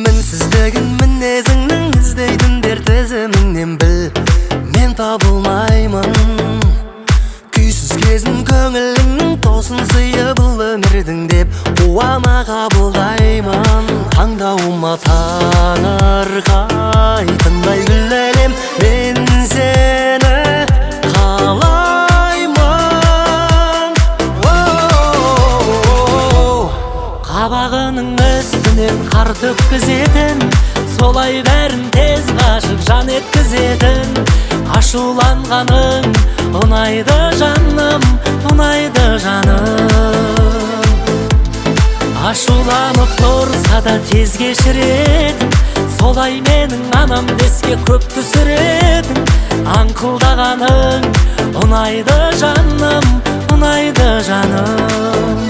Мінсіз деген мінезіңнің іздейтіндер тізіміңнен біл, мен табылмаймын. Күйсіз кезін көңіліңнің тосын сыйы бұл өмірдің деп қуана қабылдаймын. Таңдауыма таңырқай тыңдай гүл әлем, мен сені қалаймын. Қабағының үстінен қар төккізетін, солай бәрін тез ғашық жан еткізетін. Ашуланғаның ұнайды жаным, ұнайды жаным. Ашуланып тұрса да тез кешіретін, солай менің анам деске көп түсіретін. Аңқылдағаның ұнайды жаным, ұнайды жаным.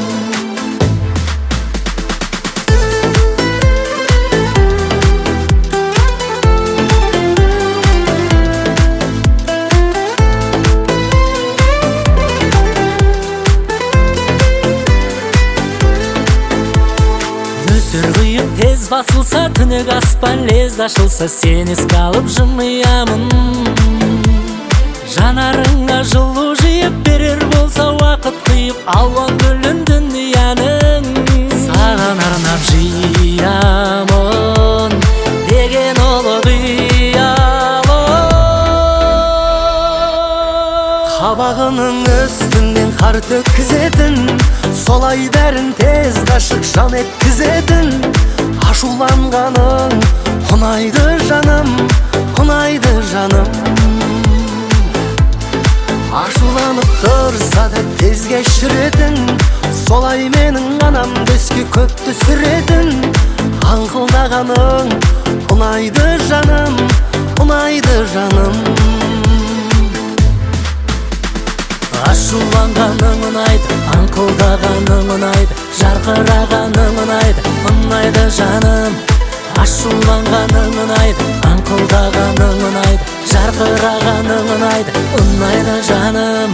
Нөсер құйып тез басылса, түнек аспан лезде ашылса, сен еске алып жымиямын. Жанарыңа жылу жиып берер болса, уақыт құйып алуан гүлін дүнияның. Саған арнап жиямын деген ұлы қиялым. Қабағының үстінен қар төккізетін, солай бәрін тез ғашық жан еткізетін. Ашуланғаның ұнайды жаным, ұнайды жаным. Ашуланып тұрса да тез кешіретін, солай менің анам деске көп түсіретін. Аңқылдағаның ұнайды жаным, ұнайды жаным. Ашуланғаның ұнайды, аңқылдағаның ұнайды, жарқырағаның ұнайды, ұнайды жаным. Ашуланғаның ұнайды, аңқылдағаның ұнайды, жарқырағаның ұнайды, ұнайды жаным.